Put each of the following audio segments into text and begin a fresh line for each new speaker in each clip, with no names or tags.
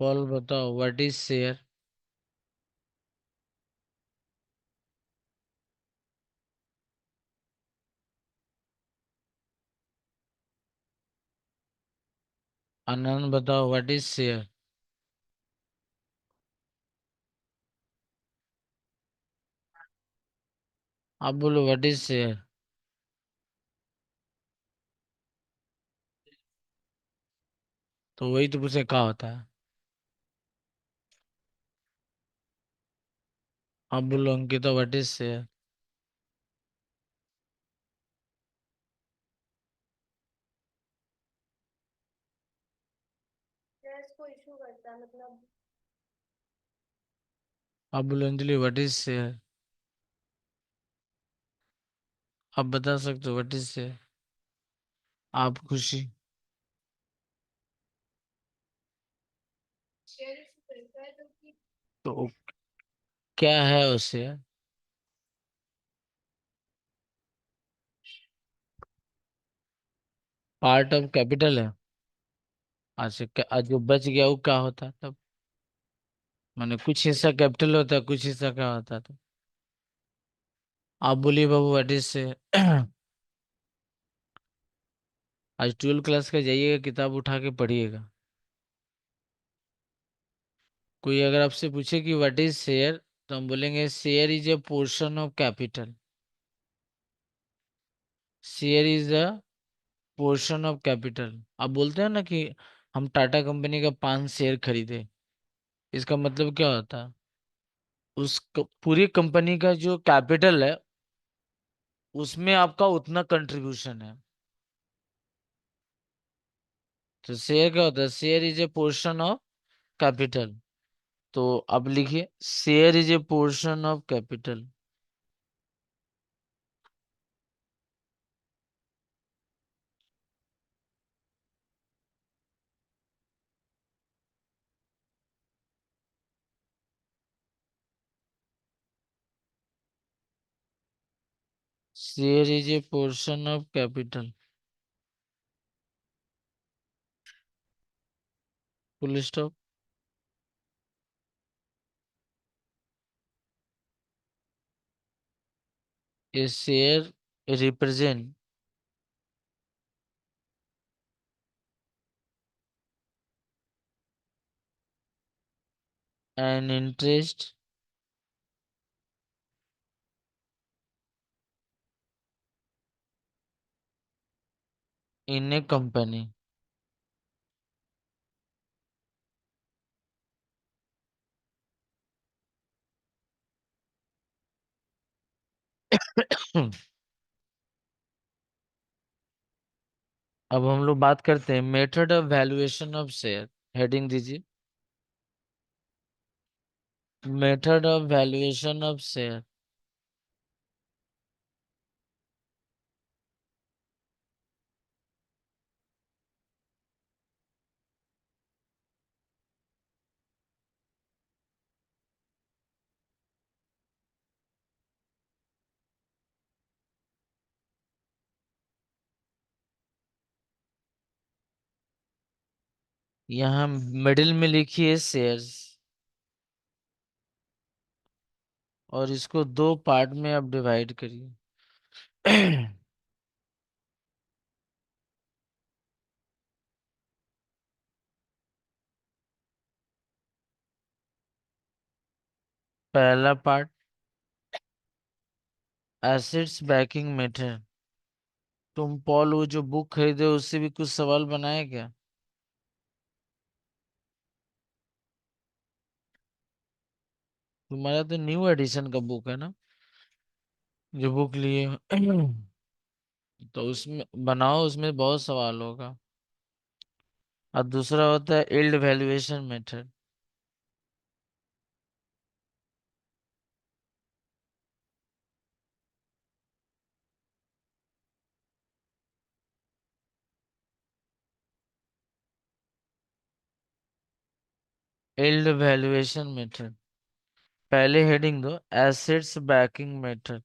Fall बताओ, what is share? आनंद बताओ, what is share? आप बोलो, व्हाट इज शेयर? तो वही तो पूछे, क्या होता है? आप बोलो Ankita, what is share?
Shares को इशू करता है मतलब।
आप बोलो अंजलि, व्हाट इज शेयर? आप बता सकते हो व्हाट इज शेयर? आप खुशी?
शेयर इशू करता है तो कि
तो क्या है उसे? पार्ट ऑफ कैपिटल है। अच्छा, जो बच गया वो क्या होता है तब? माने कुछ हिस्सा कैपिटल होता है, कुछ हिस्सा क्या होता है तो? आप बोलिए बाबू, व्हाट इज से? आज 12वीं क्लास का जाइएगा, किताब उठा के पढ़िएगा। कोई अगर आपसे पूछे कि व्हाट इज शेयर, तो हम बोलेंगे share is a portion of capital. Share is a portion of capital. आप बोलते हो ना कि हम टाटा कंपनी का 5 शेयर खरीदे, इसका मतलब क्या होता है? पूरी कंपनी का जो कैपिटल है, उसमें आपका उतना कंट्रीब्यूशन है। तो शेयर क्या होता है? Share is a portion of capital. तो अब लिखिए, share is a portion of capital. Share is a portion of capital. Full stop. A share represent an interest in a company. अब हम लोग बात करते हैं method of valuation of share. Heading दीजिए, method of valuation of share. यहाँ middle में लिखिए शेयर्स, और इसको 2 पार्ट में आप डिवाइड करिए। पहला पार्ट, एसेट्स बैकिंग मेथड। तुम पॉल वो जो बुक खरीदे उससे भी कुछ सवाल बनाए क्या? तुम्हारा तो न्यू एडिशन का बुक है ना, जो बुक लिए? तो उसमें बनाओ, उसमें बहुत सवाल होगा। और दूसरा होता है yield valuation method. Yield valuation method. पहले हेडिंग दो, एसेट्स बैकिंग मेथड।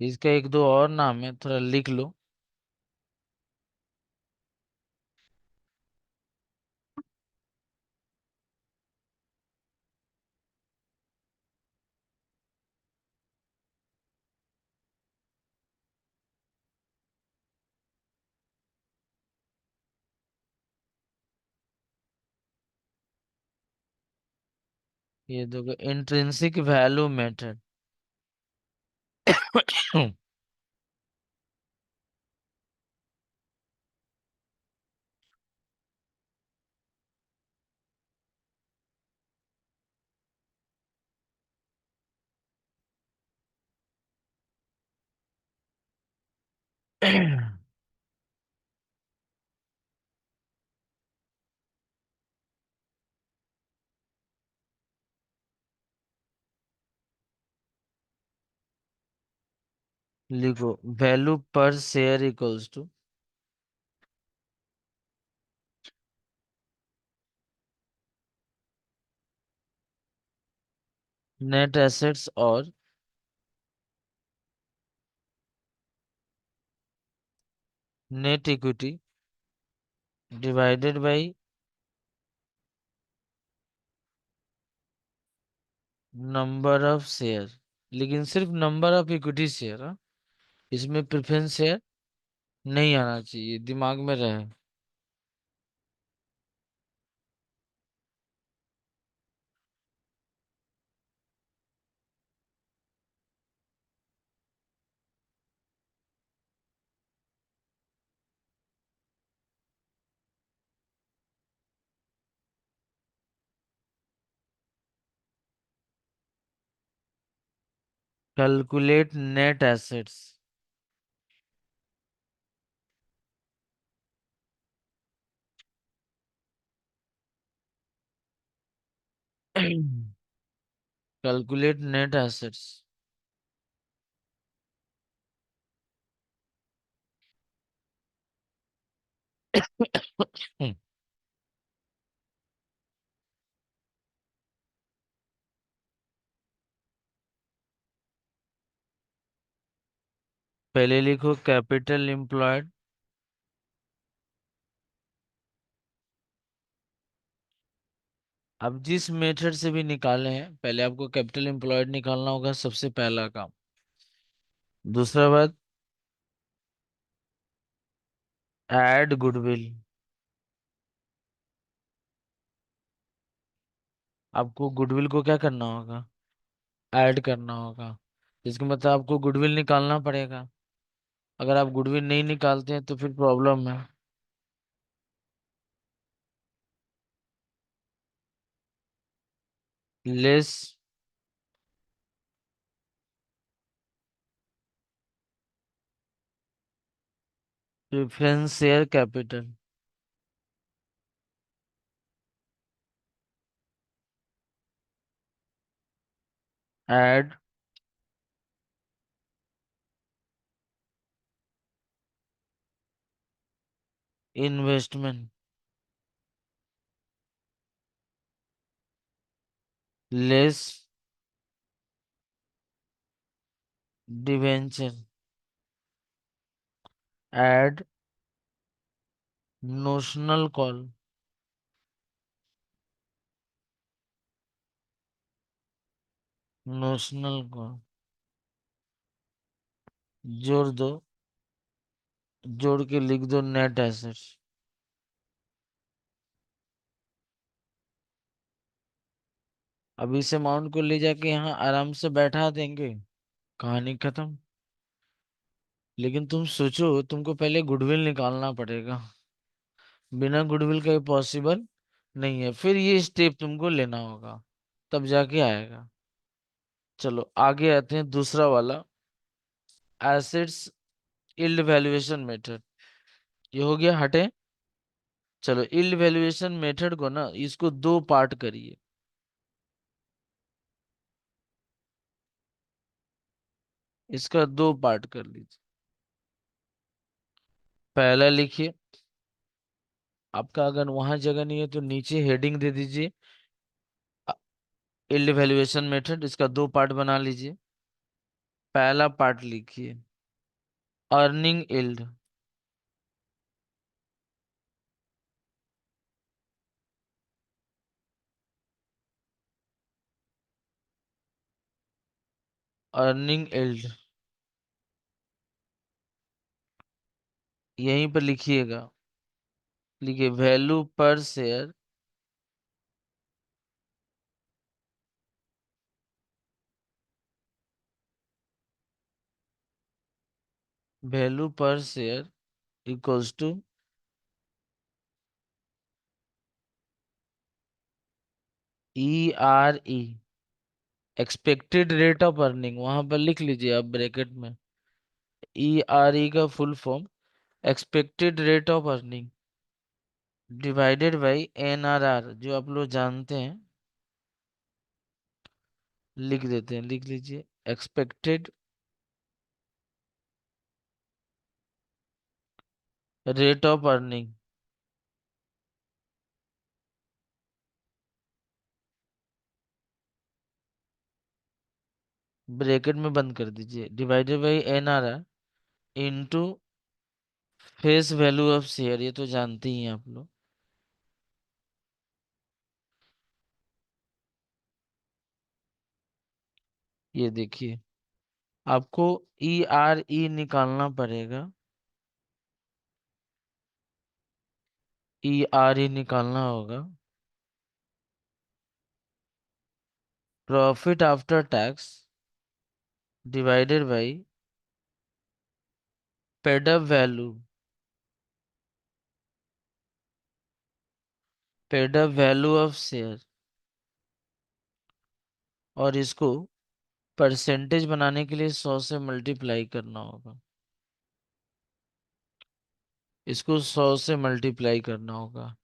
इसका एक दो और नाम है, थोड़ा लिख लो। ये देखो, इंट्रिंसिक वैल्यू मेथड। लिखो, value per share equals to net assets और net equity divided by number of share. लेकिन सिर्फ नंबर ऑफ इक्विटी शेयर, इसमें प्रेफरेंस शेयर नहीं आना चाहिए, दिमाग में रहे। Calculate net assets. Calculate net assets. पहले लिखो कैपिटल एम्प्लॉयड। अब जिस मेथड से भी निकाले हैं, पहले आपको कैपिटल एम्प्लॉयड निकालना होगा, सबसे पहला काम। दूसरा बात, ऐड गुडविल। आपको गुडविल को क्या करना होगा? ऐड करना होगा। इसका मतलब आपको गुडविल निकालना पड़ेगा। अगर आप गुडविल नहीं निकालते हैं तो फिर प्रॉब्लम है। Less preference share capital. Add investment. Less debenture. Add notional call. Notional call जोड़ दो, जोड़ के लिख दो नेट एसेट्स। अब इस अमाउंट को ले जाके यहाँ आराम से बैठा देंगे, कहानी खत्म। लेकिन तुम सोचो, तुमको पहले गुडविल निकालना पड़ेगा। बिना गुडविल का पॉसिबल नहीं है, फिर ये स्टेप तुमको लेना होगा, तब जाके आएगा। चलो आगे आते हैं, दूसरा वाला, एसेट्स यील्ड वैल्यूएशन मेथड। ये हो गया, हटे। चलो यील्ड वैल्यूएशन मेथड को ना, इसको दो पार्ट करिए। इसका दो पार्ट कर लीजिए। पहला लिखिए, आपका अगर वहां जगह नहीं है तो नीचे हेडिंग दे दीजिए, यील्ड वैल्यूएशन मेथड, इसका दो पार्ट बना लीजिए। पहला पार्ट लिखिए अर्निंग यील्ड। अर्निंग यील्ड यहीं पर लिखिएगा। लिखिए value per share, value per share equals to ERE, expected rate of earning. वहां पर लिख लीजिए आप ब्रैकेट में, ERE का full form expected rate of earning divided by NRR, जो आप लोग जानते हैं। लिख देते हैं, लिख लीजिए expected rate of earning. Bracket में बंद कर दीजिए, divided by NRR into face value of share, ये तो जानते ही हैं आप लोग। ये देखिए आपको ERE निकालना पड़ेगा, ERE निकालना होगा। Profit after tax divided by paid up value, paid up value of share, और इसको परसेंटेज बनाने के लिए 100 से मल्टीप्लाई करना होगा। इसको 100 से मल्टीप्लाई करना होगा।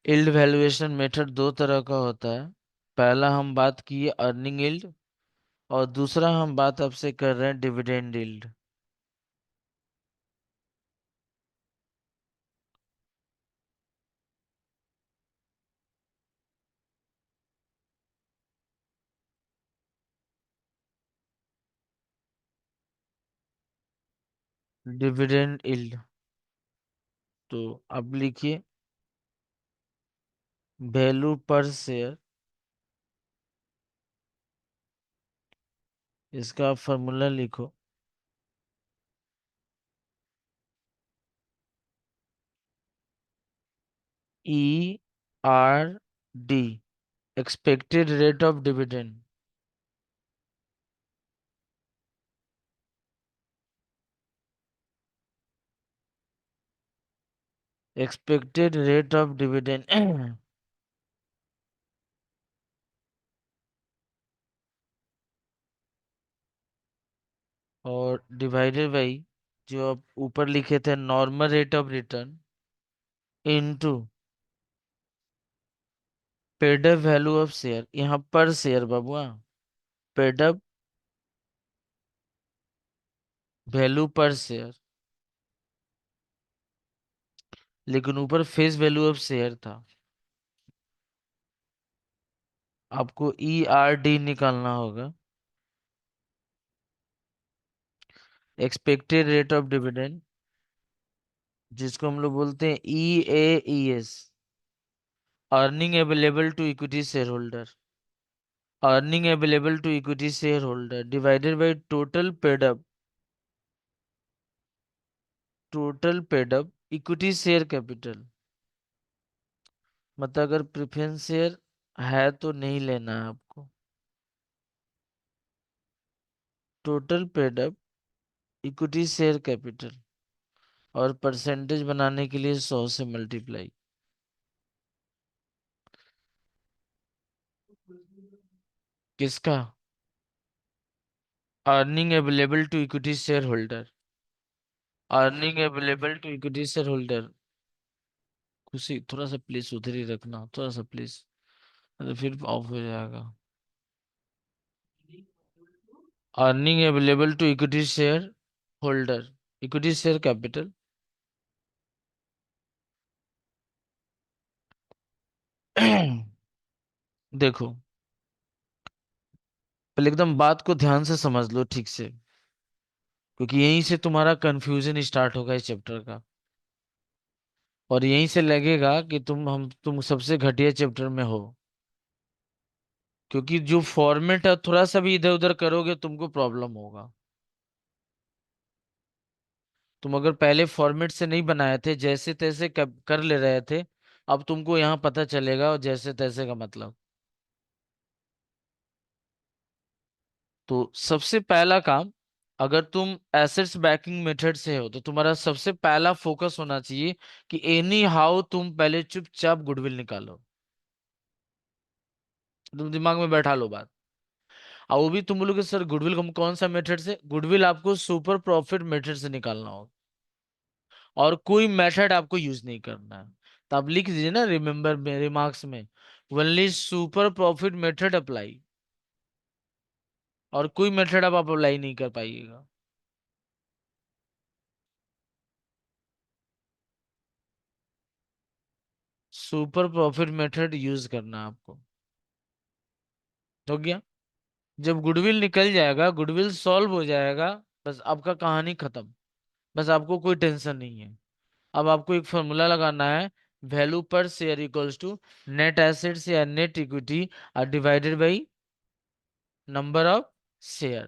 यील्ड वैल्यूएशन मेथड दो तरह का होता है। पहला हम बात किए अर्निंग यील्ड, और दूसरा हम बात अब से कर रहे हैं डिविडेंड यील्ड। डिविडेंड यील्ड, तो अब लिखिए वैल्यू पर शेयर, इसका फॉर्मूला लिखो ERD, expected rate of dividend. Expected rate of dividend और डिवाइडेड बाई जो आप ऊपर लिखे थे normal rate of return into paid up value of share, यहाँ पर शेयर बाबुआ, paid up value per share, लेकिन ऊपर फेस वैल्यू ऑफ शेयर था। आपको ERD निकालना होगा, एक्सपेक्टेड रेट ऑफ डिविडेंड, जिसको हम लोग बोलते हैं EAES, earning available to equity share holder. Earning available to equity share holder divided by total paid up equity share capital. मतलब अगर प्रेफरेंस शेयर है तो नहीं लेना है आपको। Total paid up equity share capital, और परसेंटेज बनाने के लिए 100 से मल्टीप्लाई। किसका? Earning available to equity share holder, earning available to equity share holder. खुशी थोड़ा सा प्लीज उधर ही रखना, थोड़ा सा प्लीज, तो फिर ऑफ हो जाएगा। Earning available to equity share holder, equity share capital. देखो पहले एकदम बात को ध्यान से समझ लो ठीक से, क्योंकि यहीं से तुम्हारा कंफ्यूजन स्टार्ट होगा इस चैप्टर का। और यहीं से लगेगा कि तुम सबसे घटिया चैप्टर में हो, क्योंकि जो फॉर्मेट है थोड़ा सा भी इधर उधर करोगे तुमको प्रॉब्लम होगा। तुम अगर पहले फॉर्मेट से नहीं बनाए थे, जैसे तैसे कर ले रहे थे, अब तुमको यहाँ पता चलेगा और जैसे तैसे का मतलब। तो सबसे पहला काम, अगर तुम एसेट्स बैकिंग मेथड से हो तो तुम्हारा सबसे पहला फोकस होना चाहिए कि एनी हाउ तुम पहले चुपचाप गुडविल निकालो। तुम दिमाग में बैठा लो बात। और वो भी तुम बोलोगे सर गुडविल हम कौन सा मेथड से, गुडविल आपको सुपर प्रॉफिट मेथड से निकालना होगा, और कोई मेथड आपको यूज नहीं करना है। तो आप लिख दीजिए ना रिमेम्बर में, रिमार्क्स में, only super profit method apply. और कोई मेथड आप अप्लाई नहीं कर पाइएगा। सुपर प्रॉफिट मेथड यूज करना है आपको। हो गया। जब गुडविल निकल जाएगा, गुडविल सॉल्व हो जाएगा, बस आपका कहानी खत्म। बस आपको कोई टेंशन नहीं है। अब आपको एक फॉर्मूला लगाना है, value per share equals to net assets या net equity divided by number of share.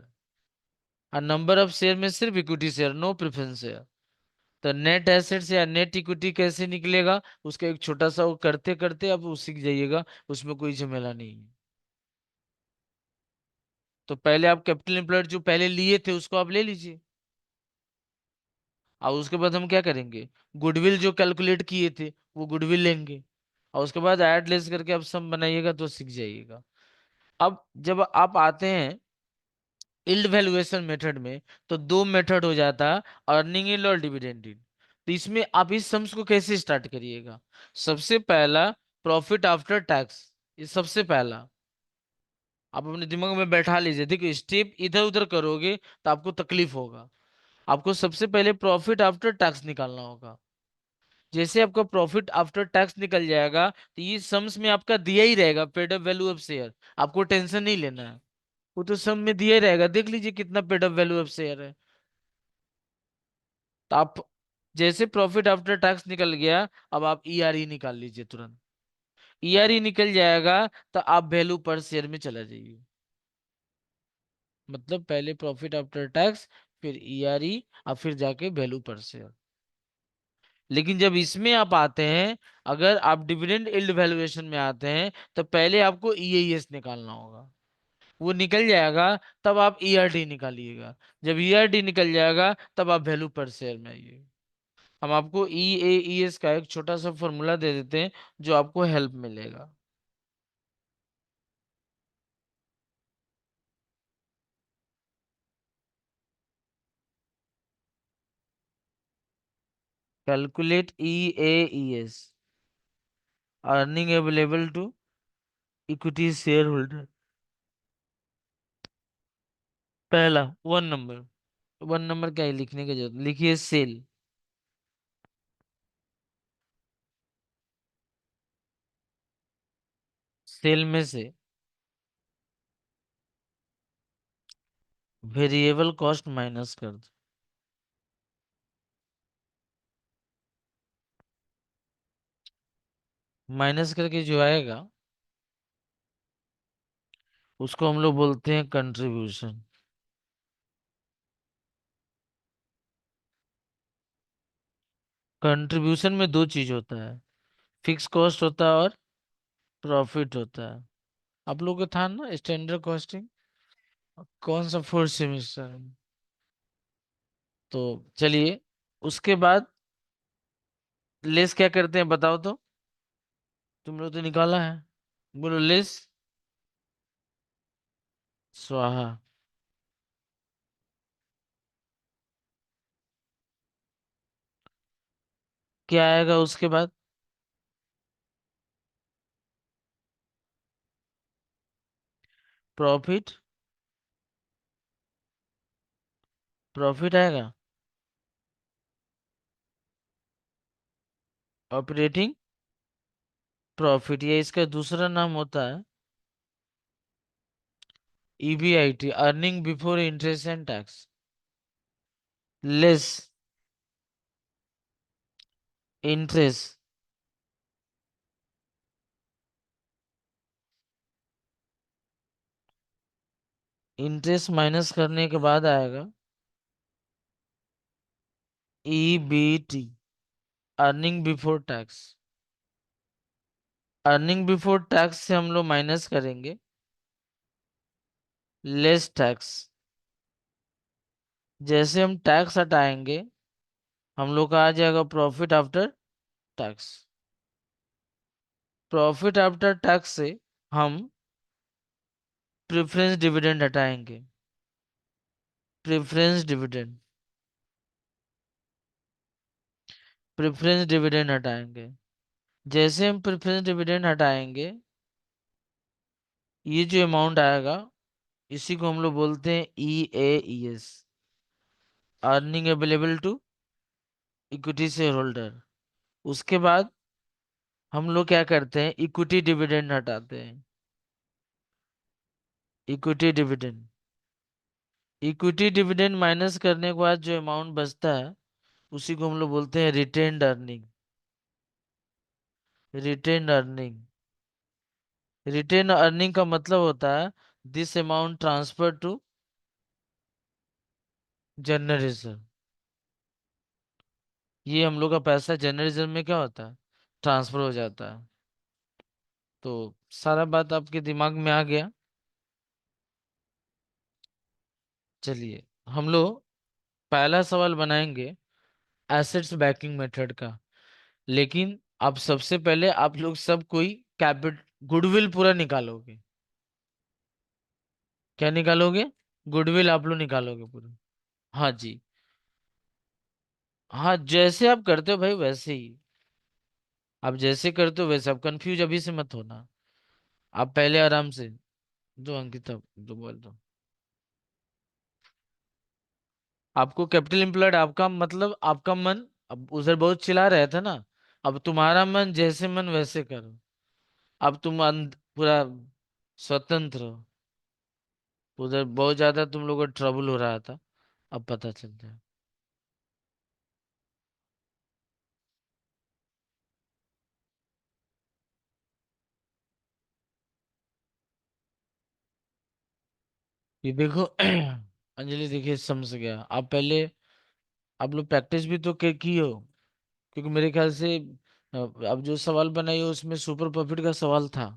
और नंबर ऑफ शेयर में सिर्फ equity share, no preference share. तो नेट एसेट्स या नेट इक्विटी कैसे निकलेगा, उसका एक छोटा सा वो करते करते आप वो सीख जाइएगा, उसमें कोई झमेला नहीं है। तो पहले आप कैपिटल एम्प्लॉयड जो पहले लिए थे उसको आप ले लीजिए। और उसके बाद हम क्या करेंगे, गुडविल जो कैलकुलेट किए थे वो गुडविल लेंगे। और उसके बाद ऐड लेस करके आप सम बनाइएगा तो सीख जाइएगा। अब जब आप आते हैं यील्ड वैल्यूएशन मेथड में, तो दो मेथड हो जाता है, अर्निंग यील्ड और डिविडेंड यील्ड। तो इसमें आप इस सम्स को कैसे स्टार्ट करिएगा। सबसे पहला प्रॉफिट आफ्टर टैक्स, ये सबसे पहला आप अपने दिमाग में बैठा लीजिए। देखिए स्टेप इधर उधर करोगे तो आपको तकलीफ होगा। आपको सबसे पहले प्रॉफिट आफ्टर टैक्स निकालना होगा। जैसे आपका प्रॉफिट आफ्टर टैक्स निकल जाएगा तो ये सम्स में आपका दिया ही रहेगा paid up value of share. आपको टेंशन नहीं लेना है, वो तो सम में दिया ही रहेगा। देख लीजिए कितना paid up value of share है। तो आप जैसे प्रॉफिट आफ्टर टैक्स निकल गया, अब आप ईआरई निकाल लीजिए तुरंत। ईआरई निकल जाएगा तो आप वैल्यू पर शेयर में चला जाइए। मतलब पहले प्रॉफिट आफ्टर टैक्स, फिर ईआरई, और फिर जाके वैल्यू पर शेयर। लेकिन जब इसमें आप आते हैं, अगर आप डिविडेंड यील्ड वैल्यूएशन में आते हैं, तो पहले आपको ईएईएस निकालना होगा। वो निकल जाएगा तब आप ईआरडी निकालिएगा। जब ईआरडी निकल जाएगा तब आप वैल्यू पर शेयर में आइए। हम आपको ईएईएस का एक छोटा सा फॉर्मूला दे देते हैं जो आपको हेल्प मिलेगा। Calculate EAES, earning available to equity share holder. पहला 1 नंबर, 1 नंबर क्या है लिखने की जरूरत, लिखिए सेल। सेल में से वेरिएबल कॉस्ट माइनस कर दो। माइनस करके जो आएगा उसको हम लोग बोलते हैं कंट्रीब्यूशन। कंट्रीब्यूशन में दो चीज होता है, फिक्स कॉस्ट होता है और प्रॉफिट होता है। आप लोगों को था ना स्टैंडर्ड कॉस्टिंग, कौन सा फोर्थ सेमिस्टर। तो चलिए, उसके बाद लेस क्या करते हैं बताओ तो। तुम लोग तो निकाला है, बोलो लेस स्वाहा। क्या आएगा उसके बाद, प्रॉफिट, प्रॉफिट आएगा, ऑपरेटिंग प्रॉफिट, ये इसका दूसरा नाम होता है EBIT, earning before interest and tax, less interest, interest minus करने के बाद आएगा EBT, earning before tax. Earning before tax से हम लोग माइनस करेंगे लेस टैक्स। जैसे हम टैक्स हटाएंगे हम लोग का आ जाएगा profit after tax. Profit after tax से हम प्रेफरेंस डिविडेंड हटाएंगे, प्रेफरेंस डिविडेंड, प्रेफरेंस डिविडेंड हटाएंगे। जैसे हम प्रेफरेंस डिविडेंड हटाएंगे ये जो अमाउंट आएगा इसी को हम लोग बोलते हैं EAES, earning available to equity share holder. उसके बाद हम लोग क्या करते हैं, इक्विटी डिविडेंड हटाते हैं, equity dividend. Equity dividend minus करने के बाद जो अमाउंट बचता है उसी को हम लोग बोलते हैं retained earning, retained earning. Retain earning का मतलब होता है this amount transfer to general reserve. ये हम लोग का पैसा जनरल रिजर्व में क्या होता है, ट्रांसफर हो जाता है। तो सारा बात आपके दिमाग में आ गया। चलिए हम लोग पहला सवाल बनाएंगे एसेट्स बैकिंग मेथड का। लेकिन अब सबसे पहले आप लोग सब कोई कैपिट गुडविल पूरा निकालोगे। क्या निकालोगे, गुडविल आप लोग निकालोगे पूरा। हाँ जी, हाँ जैसे आप करते हो भाई वैसे ही, आप जैसे करते हो वैसे, आप कंफ्यूज अभी से मत होना। आप पहले आराम से, जो अंकिता जो बोल रहा हूँ, आपको कैपिटल एम्प्लॉयड, आपका मतलब आपका मन, अब उधर बहुत चिल्ला रहे थे ना, अब तुम्हारा मन जैसे मन वैसे करो। अब तुम पूरा स्वतंत्र हो। उधर बहुत ज्यादा तुम लोगों को ट्रबल हो रहा था, अब पता चल जाए। ये देखो अंजलि देखिए समझ गया, आप पहले आप लोग प्रैक्टिस भी तो की हो, क्योंकि मेरे ख्याल से अब जो सवाल बनाई हो उसमें सुपर प्रॉफिट का सवाल था।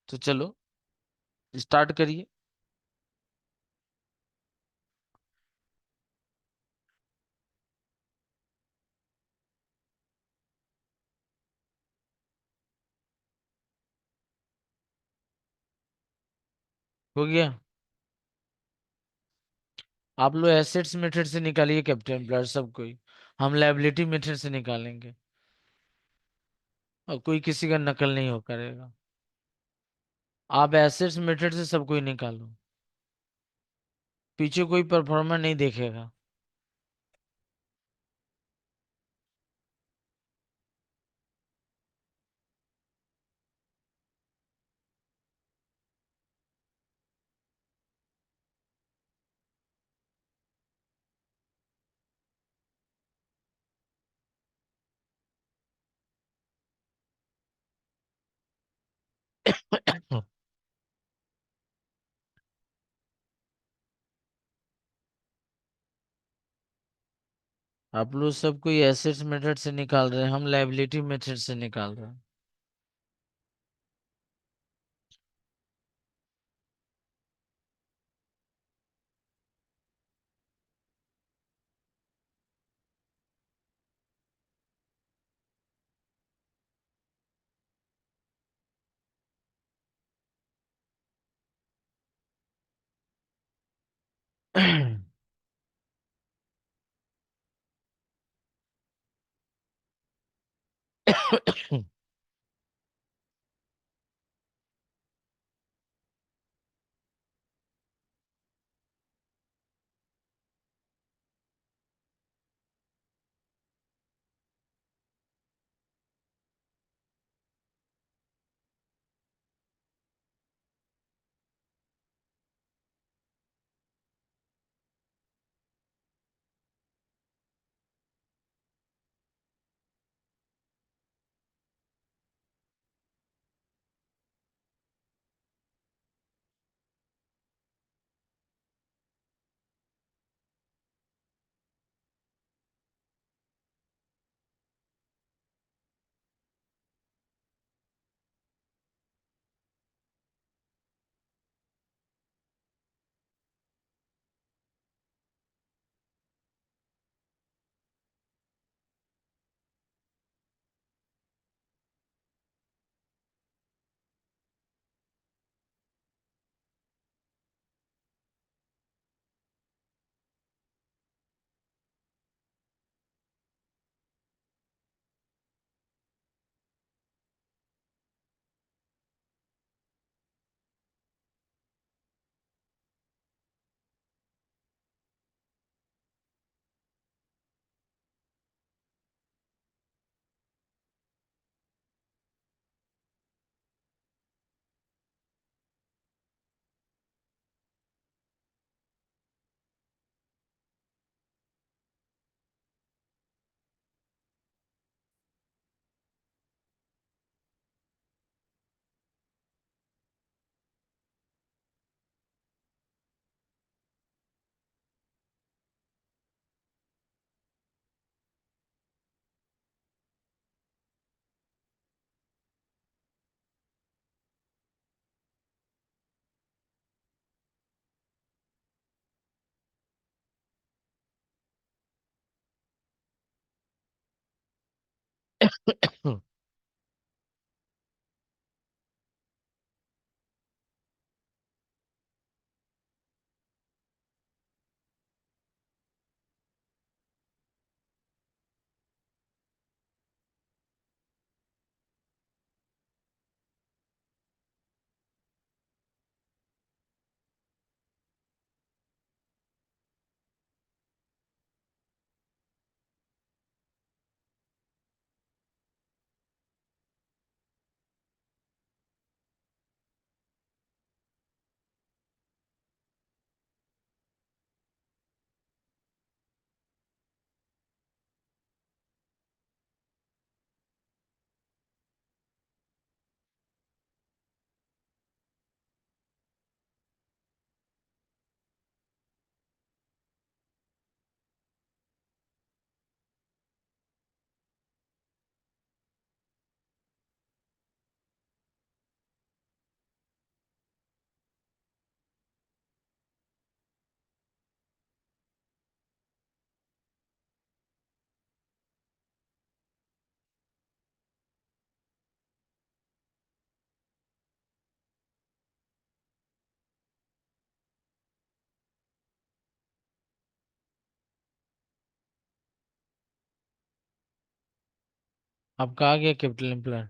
तो चलो स्टार्ट करिए। हो गया। आप लोग एसेट्स मेथड से निकालिए कैपिटल एम्प्लॉयड सब कोई, हम लायबिलिटी मेथड से निकालेंगे, और कोई किसी का नकल नहीं हो करेगा। आप एसेट्स मेथड से सब कोई निकालो, पीछे कोई परफॉर्मर नहीं देखेगा। आप लोग सब कोई एसेट्स मेथड से निकाल रहे हैं, हम लायबिलिटी मेथड से निकाल रहे हैं। अब कहा गया कैपिटल एम्प्लॉय?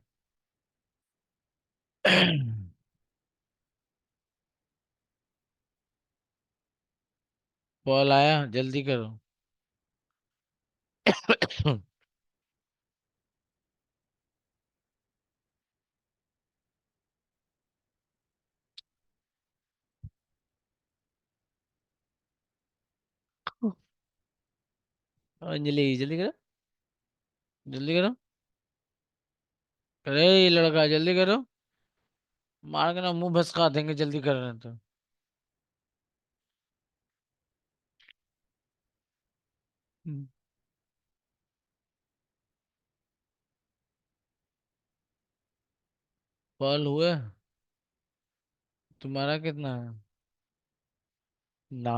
कॉल आया, जल्दी करो। अंजलि, जल्दी करो, जल्दी करो। अरे ये लड़का, जल्दी करो। मार के ना मुंह भसका देंगे, जल्दी कर रहे हैं तो। हम्म। कॉल हुए? तुम्हारा कितना है? ना।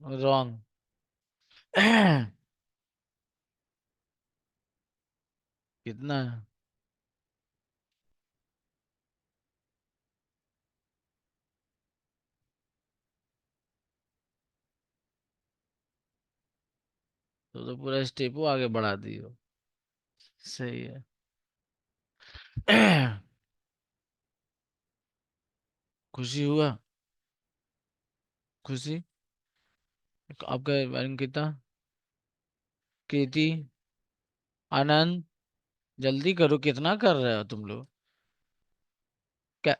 रॉन्ग। कितना है? तो पूरा स्टेप आगे बढ़ा दियो। सही है। खुशी हुआ? खुशी। आपका अंकिता, कृति, आनंद, जल्दी करो, कितना कर रहे हो तुम लोग? क्या?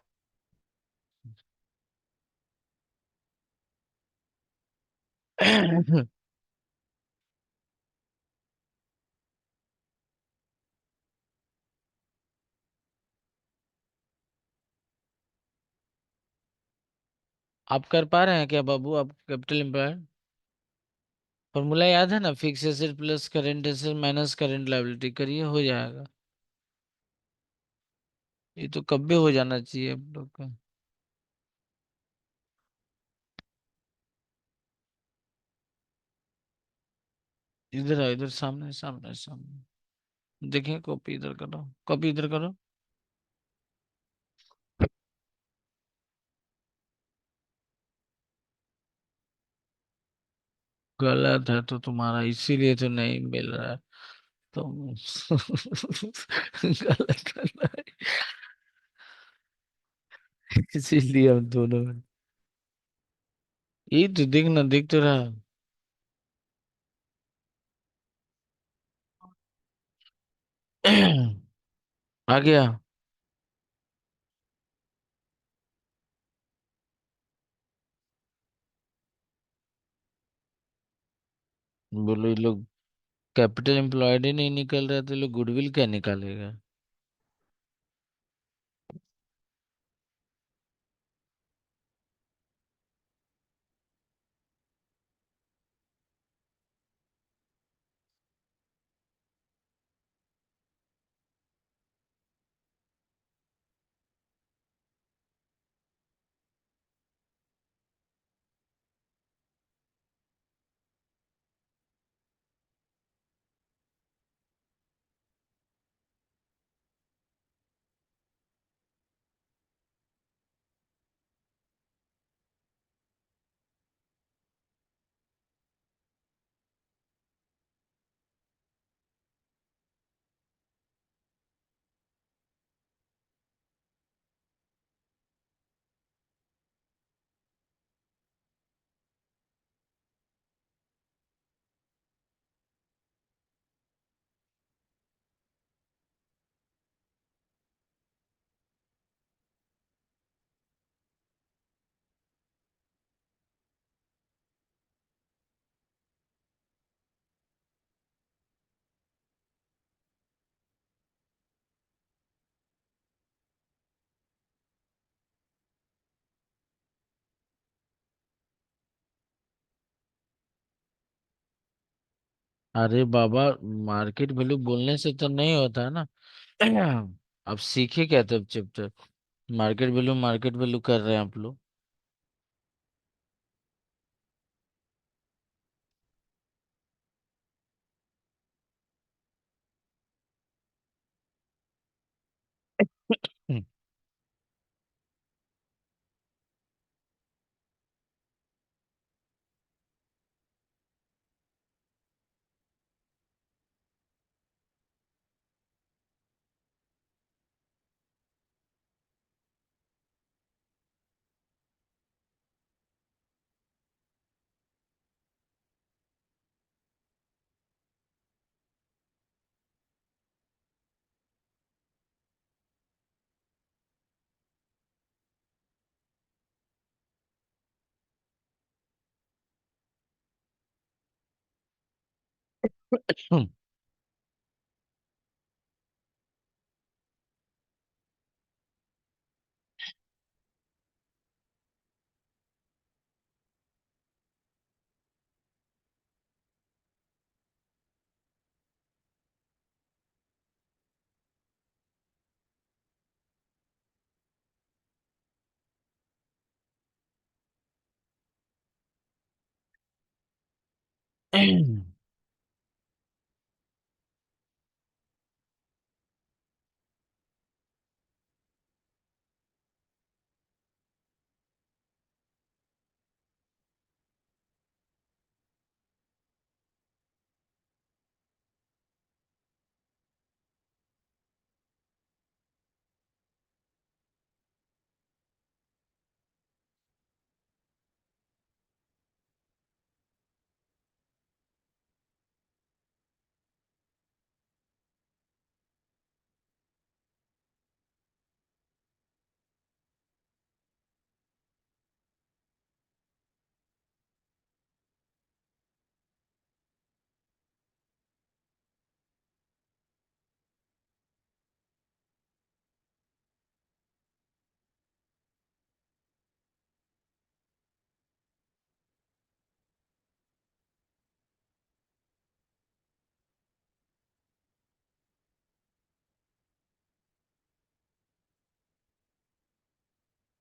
आप कर पा रहे हैं क्या बाबू, आप कैपिटल एम्प्लॉय? फॉर्मूला याद है ना, fix asset plus current asset minus current liability, करिए हो जाएगा। ये तो कब भी हो जाना चाहिए आप लोग का। इधर आओ, इधर, सामने सामने सामने। देखिए, कॉपी इधर करो, कॉपी इधर करो। गलत है तो तुम्हारा, इसीलिए तो नहीं मिल रहा है। तुम गलत कर रहा है, इसीलिए हम दोनों में। यही तो, दिख ना, दिख तो रहा। आ गया। बोलो, ये लोग कैपिटल एम्प्लॉयड ही नहीं निकल रहा, तो ये लोग गुडविल क्या निकालेगा? अरे बाबा, मार्केट वैल्यू बोलने से तो नहीं होता है ना। अब सीखे क्या तब चैप्टर? मार्केट वैल्यू कर रहे हैं आप लोग।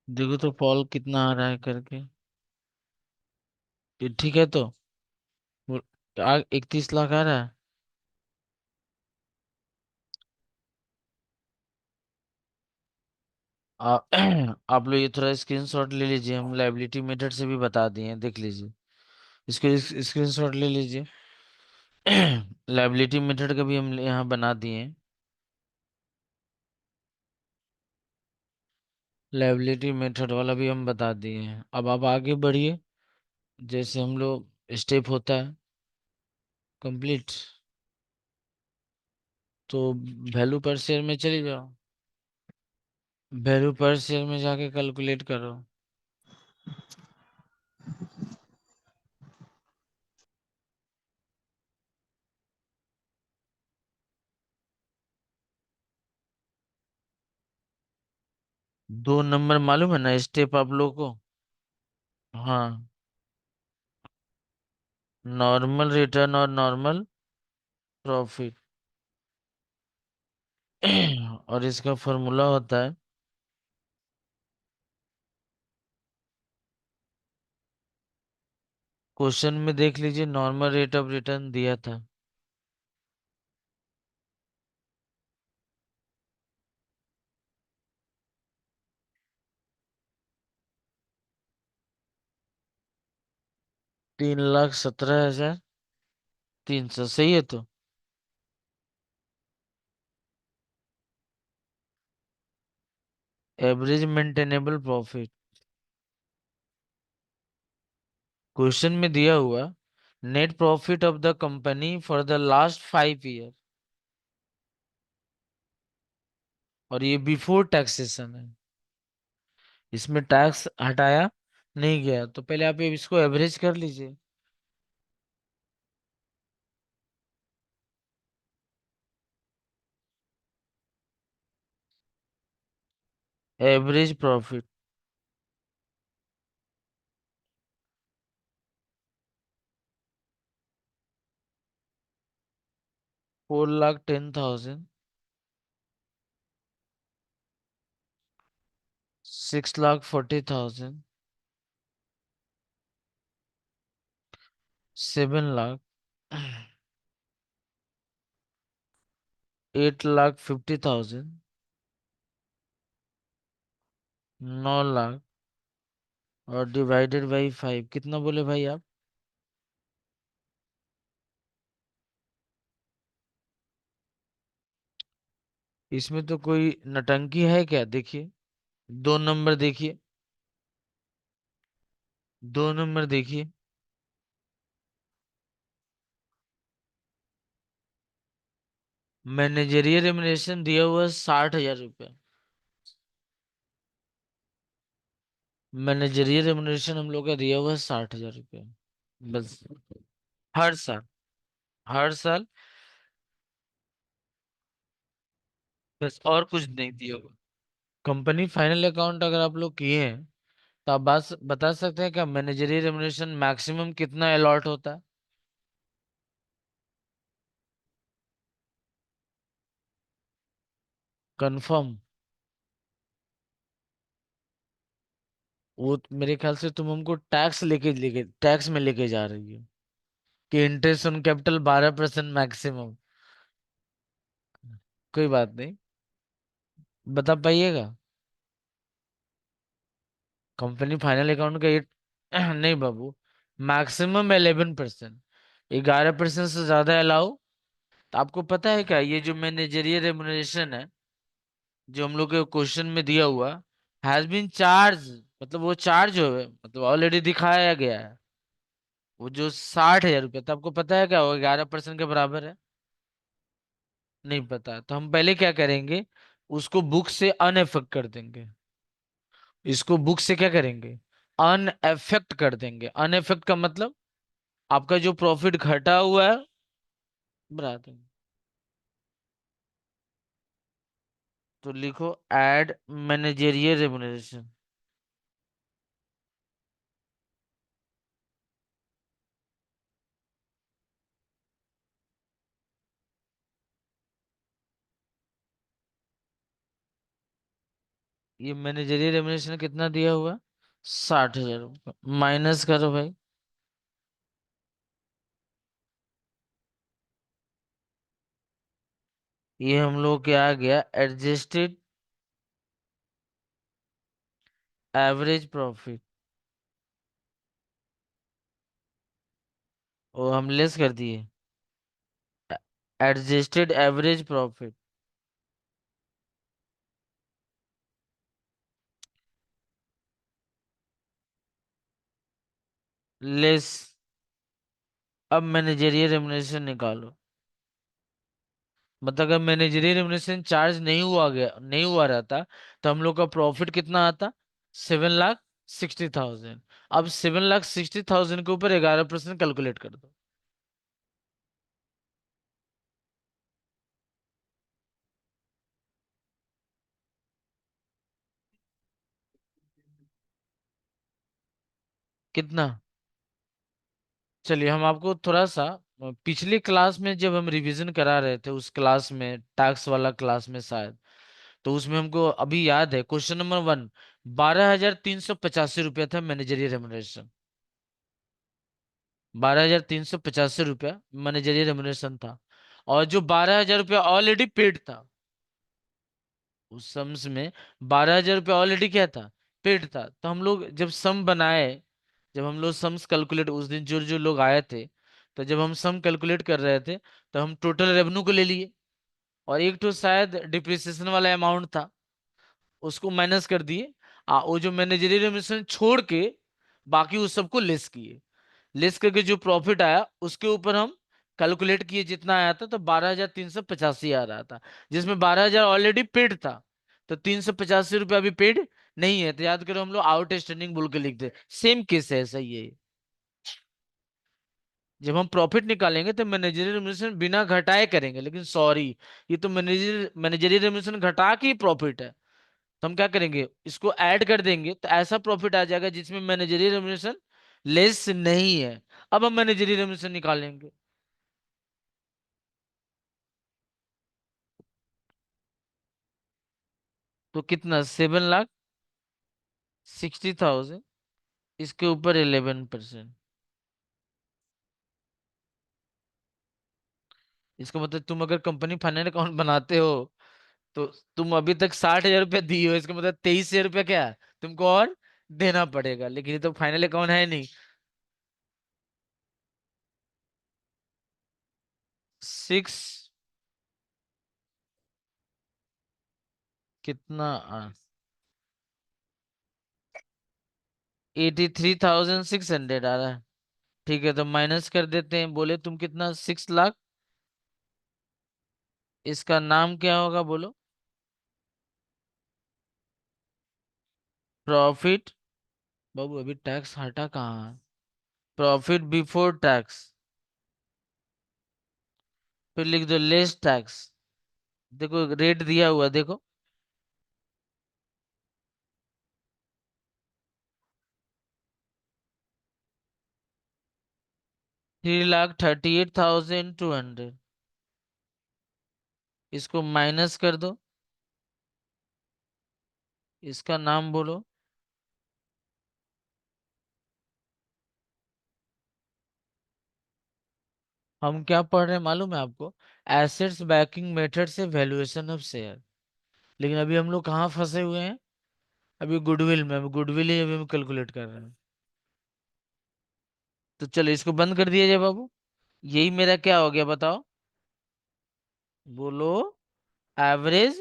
देखो तो फॉल कितना आ रहा है करके। ये ठीक है तो 31 लाख आ रहा है। आ, आप लोग ये थोड़ा स्क्रीनशॉट ले लीजिए, हम लाइबिलिटी मेथड से भी बता दिए हैं, देख लीजिए। इसको स्क्रीनशॉट ले लीजिए। लाइबिलिटी मेथड का भी हम यहाँ बना दिए हैं। लाइबिलिटी मेथड वाला भी हम बता दिए हैं। अब आप आगे बढ़िए, जैसे हम लोग स्टेप होता है कंप्लीट, तो वैल्यू पर शेयर में चले जाओ। वैल्यू पर शेयर में जाके कैलकुलेट करो। 2 नंबर मालूम है ना स्टेप आप लोग को? हाँ, नॉर्मल रिटर्न और नॉर्मल प्रॉफिट। और इसका फॉर्मूला होता है, क्वेश्चन में देख लीजिए, नॉर्मल रेट ऑफ रिटर्न दिया था। $3,17,300 सही है तो। एवरेज मेंटेनेबल प्रॉफिट, क्वेश्चन में दिया हुआ net profit of the company for the last 5 year, और ये बिफोर टैक्सेशन है। इसमें टैक्स हटाया नहीं गया, तो पहले आप ये इसको एवरेज कर लीजिए। एवरेज प्रॉफिट, 4,10,000, 6,40,000, 7 लाख, 8,50,000, 9 लाख, और डिवाइडेड बाई 5 कितना बोले भाई आप? इसमें तो कोई नटंकी है क्या? देखिए, 2 नंबर देखिए, 2 नंबर देखिए। मैनेजरियल रेमुनरेशन दिया हुआ है 60,000 रुपये। मैनेजरियल रेमुनरेशन हम लोग का दिया हुआ है 60,000 रुपये, बस, हर साल। हर साल, बस और कुछ नहीं दिया होगा। कंपनी फाइनल अकाउंट अगर आप लोग किए हैं, तो आप बात बता सकते हैं क्या मैनेजरियल रेमुनरेशन मैक्सिमम कितना अलॉट होता है? कंफर्म? वो मेरे ख्याल से तुम हमको टैक्स लेके लेके टैक्स में लेके जा रही हो कि इंटरेस्ट ऑन कैपिटल 12% मैक्सिमम। कोई बात नहीं, बता पाइएगा? कंपनी फाइनल अकाउंट का ये नहीं बाबू, मैक्सिमम 11%। 11% से ज्यादा अलाउ? तो आपको पता है क्या, ये जो मैनेजरियल रेमुनरेशन है, जो हम लोग के क्वेश्चन में दिया हुआ, हैज बीन चार्ज, मतलब वो चार्ज हो, मतलब ऑलरेडी दिखाया गया है। वो जो 60,000 रुपये, तो आपको पता है क्या वो 11% के बराबर है? नहीं पता, तो हम पहले क्या करेंगे, उसको बुक से अनइफेक्ट कर देंगे। इसको बुक से क्या करेंगे, अनइफेक्ट कर देंगे। अनइफेक्ट का मतलब आपका जो प्रॉफिट घटा हुआ है, बढ़ा देंगे। तो लिखो ऐड मैनेजेरियल रेमुनरेशन। ये मैनेजरियल रेमुनरेशन कितना दिया हुआ? 60,000 रुपये। माइनस करो भाई। ये हम लोग क्या आ गया, एडजस्टेड एवरेज प्रॉफिट। वो हम लेस कर दिए, एडजस्टेड एवरेज प्रॉफिट लेस। अब मैनेजरियल रेमुनरेशन निकालो। मतलब अगर मैनेजरियल रेमुनरेशन चार्ज नहीं हुआ रहता, तो हम लोग का प्रॉफिट कितना आता? 7,60,000। अब 7,60,000 के ऊपर 11% कैलकुलेट कर दो। कितना? चलिए हम आपको थोड़ा सा, पिछली क्लास में जब हम रिवीजन करा रहे थे, उस क्लास में टैक्स वाला क्लास में शायद, तो उसमें हमको अभी याद है क्वेश्चन नंबर 1, 12,385 रुपया था मैनेजरियल रेमुनरेशन। 12,385 रुपया मैनेजरियल रेमुनरेशन था। और जो 12,000 रुपया ऑलरेडी पेड था, उस सम्स में 12,000 रुपया ऑलरेडी क्या था, पेड था। तो हम लोग जब सम बनाए, जब हम लोग सम्स कैलकुलेट उस दिन जो जो लोग आए थे, तो जब हम सम कैलकुलेट कर रहे थे, तो हम टोटल रेवेन्यू को ले लिए, और एक तो शायद डिप्रिसिएशन वाला अमाउंट था, उसको माइनस कर दिए। वो जो मैनेजरियल रेमुनरेशन छोड़ के बाकी उस सबको लेस किए। लेस करके जो प्रॉफिट आया उसके ऊपर हम कैलकुलेट किए, जितना आया था तो 12,385 आ रहा था, जिसमें 12,000 ऑलरेडी पेड था। तो 385 रुपया अभी पेड नहीं है, तो याद करो हम लोग आउट स्टैंडिंग बोल के लिख दे। सेम केस है, सही है। जब हम प्रॉफिट निकालेंगे तो मैनेजरियल रेमुनरेशन बिना घटाए करेंगे, लेकिन सॉरी, ये तो मैनेजरियल रेमुनरेशन घटा के ही प्रॉफिट है। तो हम क्या करेंगे, इसको ऐड कर देंगे, तो ऐसा प्रॉफिट आ जाएगा जिसमें मैनेजरियल रेमुनरेशन लेस नहीं है। अब हम मैनेजरियल रेमुनरेशन निकालेंगे। तो कितना, 7,60,000, इसके ऊपर 11%। इसका मतलब तुम अगर कंपनी फाइनेंस अकाउंट बनाते हो, तो तुम अभी तक 60,000 रुपया दी हो, इसका मतलब 23,000 रुपया क्या है, तुमको और देना पड़ेगा, लेकिन ये तो फाइनल अकाउंट है नहीं। 6 कितना, 83,600 आ रहा है। ठीक है, तो माइनस कर देते हैं। बोले तुम कितना, 6 लाख। इसका नाम क्या होगा बोलो? प्रॉफिट। बाबू अभी टैक्स हटा कहाँ है? Profit before tax. फिर लिख दो लेस टैक्स। देखो रेट दिया हुआ देखो। 3,38,200। इसको माइनस कर दो। इसका नाम बोलो। हम क्या पढ़ रहे हैं मालूम है आपको? एसेट्स बैकिंग मेथड से वैल्यूएशन ऑफ शेयर। लेकिन अभी हम लोग कहाँ फंसे हुए हैं? अभी गुडविल में। अभी गुडविल ही अभी हम कैलकुलेट कर रहे हैं। तो चलो इसको बंद कर दिया जाए बाबू। यही मेरा क्या हो गया बताओ? बोलो। एवरेज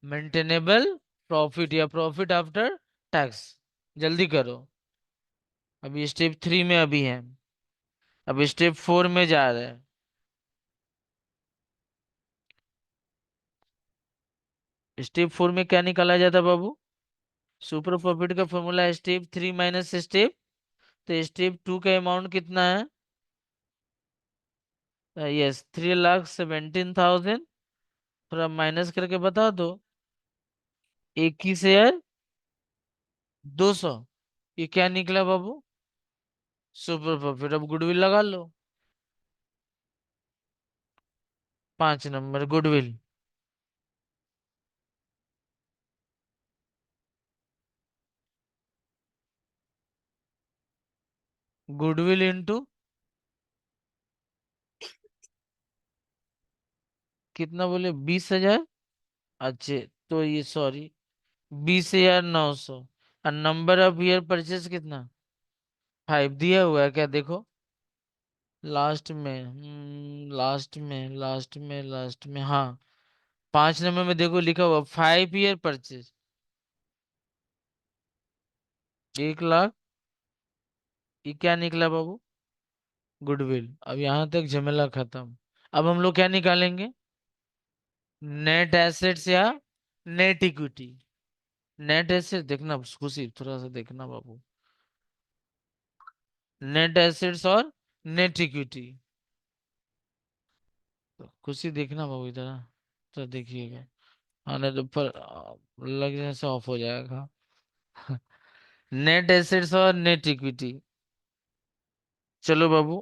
मेंटेनेबल प्रॉफिट या प्रॉफिट आफ्टर टैक्स। जल्दी करो। अभी स्टेप 3 में अभी है। अब स्टेप 4 में जा रहे हैं। स्टेप 4 में क्या निकाला जाता है बाबू? सुपर प्रॉफिट का फॉर्मूला है स्टेप 3 माइनस स्टेप। तो स्टेप 2 का अमाउंट कितना है? यस 3,17,000। थोड़ा माइनस करके बता दो। एक की शेयर 200। ये क्या निकला बाबू? Super profit. अब गुडविल लगा लो। 5 नंबर गुडविल। गुडविल इंटू कितना बोले? 20,000। अच्छे। तो ये सॉरी 20,900। और नंबर ऑफ ईयर परचेज कितना? 5 दिया हुआ है क्या देखो? लास्ट में हाँ। 5 नंबर में देखो लिखा हुआ 5 ईयर परचेज। 1 लाख। ये क्या निकला बाबू? गुडविल। अब यहाँ तक झमेला खत्म। अब हम लोग क्या निकालेंगे? नेट एसेट्स या नेट इक्विटी। नेट एसेट देखना खुशी, थोड़ा सा देखना बाबू। नेट एसेट्स और नेट इक्विटी। तो खुशी देखना बाबू इधर। तो देखिएगा। हाँ नहीं तो पर लगने से ऑफ हो जाएगा। नेट एसेट्स और नेट इक्विटी। चलो बाबू।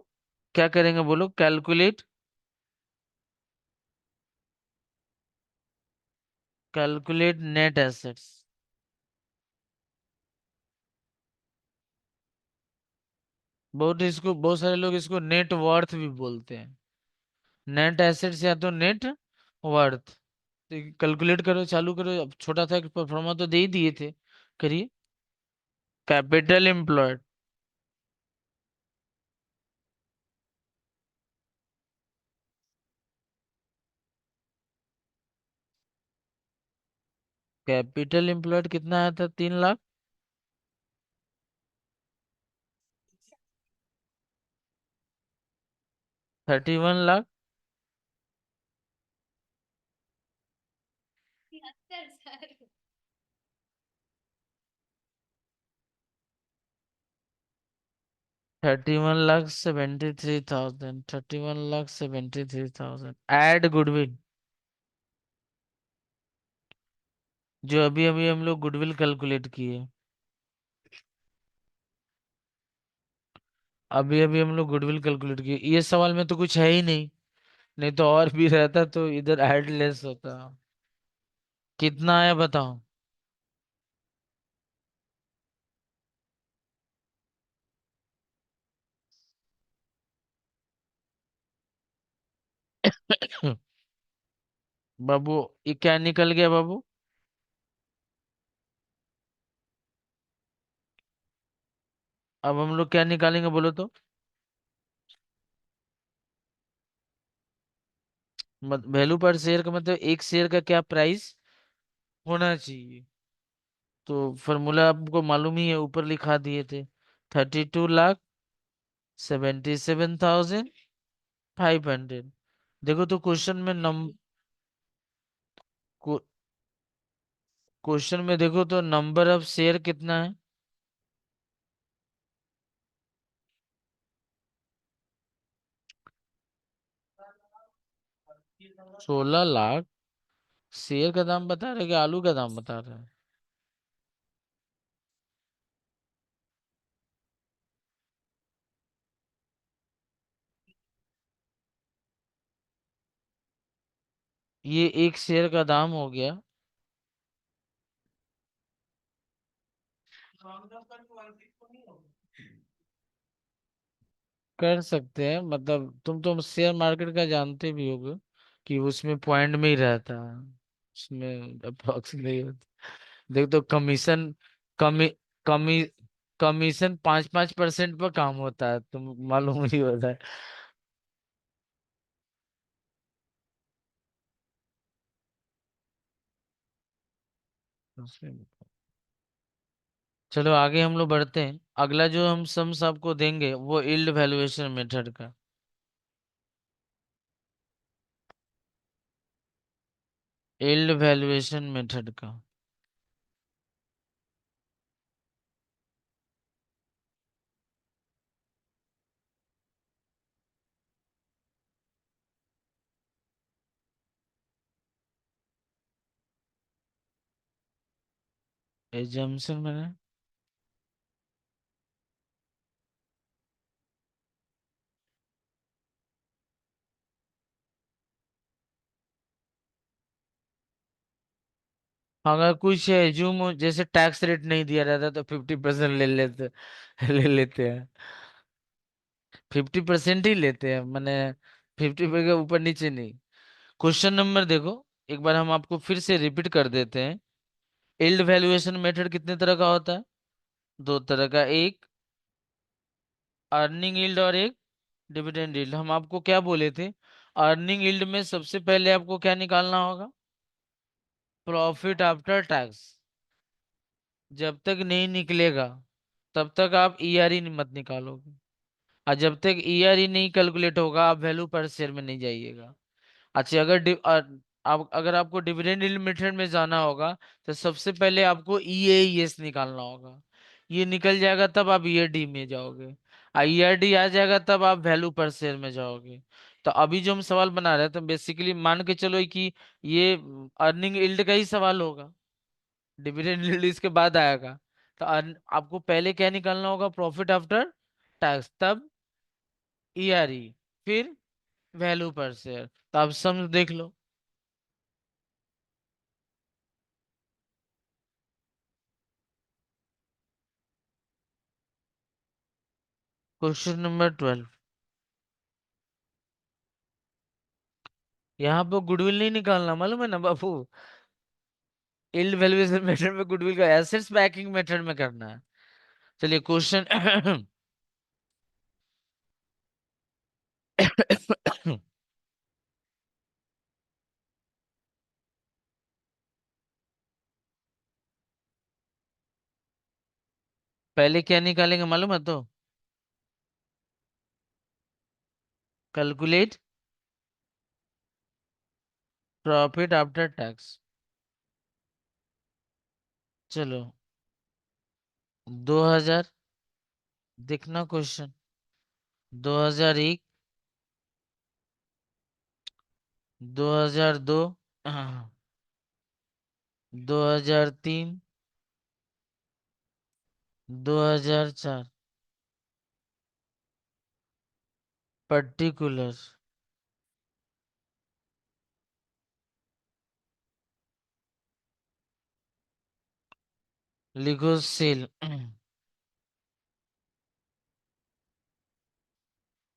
क्या करेंगे बोलो? कैलकुलेट। Calculate net assets. बहुत सारे लोग इसको नेट वर्थ भी बोलते हैं। नेट एसेट्स या तो नेट वर्थ। तो कैलकुलेट करो, चालू करो। अब छोटा सा एक परफॉर्मा तो दे ही दिए थे। करिए। Capital employed. कैपिटल एम्प्लॉयड कितना आया था? 3 lakh. 31 lakh.
73 sir.
31,73,000। 31,73,000 add goodwill. जो अभी अभी हम लोग गुडविल कैलकुलेट किए। अभी अभी हम लोग गुडविल कैलकुलेट किए। ये सवाल में तो कुछ है ही नहीं। नहीं तो और भी रहता तो इधर ऐड लेस होता। कितना आया बताओ? बाबू ये क्या निकल गया बाबू? अब हम लोग क्या निकालेंगे बोलो तो? वैल्यू पर शेयर का मतलब एक शेयर का क्या प्राइस होना चाहिए। तो फॉर्मूला आपको मालूम ही है, ऊपर लिखा दिए थे। 32,77,500। देखो तो क्वेश्चन में क्वेश्चन में देखो तो नंबर ऑफ शेयर कितना है? 16 लाख शेयर का दाम बता रहे कि आलू का दाम बता रहे हैं? ये एक शेयर का दाम हो गया। कर सकते हैं, मतलब तुम शेयर मार्केट का जानते भी होगे कि उसमें पॉइंट में ही रहता है, उसमें अप्रोक्स नहीं होता। देख तो कमीशन, कमी कमी कमीशन 5-5% पर काम होता है, तुम मालूम ही होता है। उसमें- चलो आगे हम लोग बढ़ते हैं। अगला जो हम सम्स आपको देंगे वो यील्ड वैल्यूएशन मेथड का। यील्ड वैल्यूएशन मेथड का। एजम्पशन मैंने, अगर कुछ एज्यूम जैसे टैक्स रेट नहीं दिया रहता तो 50% ले लेते, ले लेते हैं। 50% ही लेते हैं, मैंने 50 के ऊपर नीचे नहीं। क्वेश्चन नंबर देखो, एक बार हम आपको फिर से रिपीट कर देते हैं। यील्ड वैल्यूएशन मेथड कितने तरह का होता है? दो तरह का, एक अर्निंग यील्ड और एक डिविडेंड यील्ड। हम आपको क्या बोले थे? अर्निंग यील्ड में सबसे पहले आपको क्या निकालना होगा? Profit after tax. जब तक नहीं निकलेगा तब तक आप ईआरई मत निकालोगे, और जब तक ईआरई नहीं कैलकुलेट होगा आप वैल्यू पर शेयर में नहीं जाइएगा। अच्छा, आप अगर आपको डिविडेंड यील्ड मेथड में जाना होगा तो सबसे पहले आपको ईएईएस निकालना होगा। ये निकल जाएगा तब आप ईआरडी में जाओगे, और ईआरडी आ जाएगा तब आप वैल्यू पर शेयर में जाओगे। तो अभी जो हम सवाल बना रहे हैं तो बेसिकली मान के चलो कि ये अर्निंग यील्ड का ही सवाल होगा। डिविडेंड यील्ड इसके बाद आएगा। तो आपको पहले क्या निकालना होगा? प्रॉफिट आफ्टर टैक्स, तब ईआरई, फिर वैल्यू पर शेयर। तो आप सम देख लो। Question number 12। यहाँ पे गुडविल नहीं निकालना, मालूम है ना बाबू? यील्ड वैल्यूएशन मेथड में गुडविल का एसेट्स बैकिंग मेथड में करना है। चलिए क्वेश्चन पहले क्या निकालेंगे मालूम है तो? Calculate profit after tax. चलो 2000, देखना क्वेश्चन। 2001, 2002, 2003, 2004। पर्टिकुलर। लिखो सेल।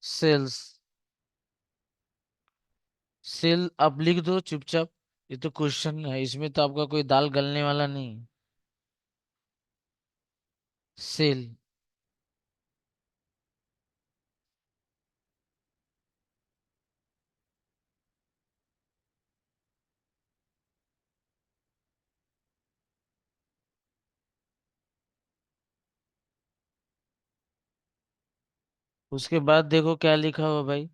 सेल्स। सेल आप लिख दो चुपचाप। ये तो क्वेश्चन है, इसमें तो आपका कोई दाल गलने वाला नहीं। सेल। उसके बाद देखो क्या लिखा हुआ भाई।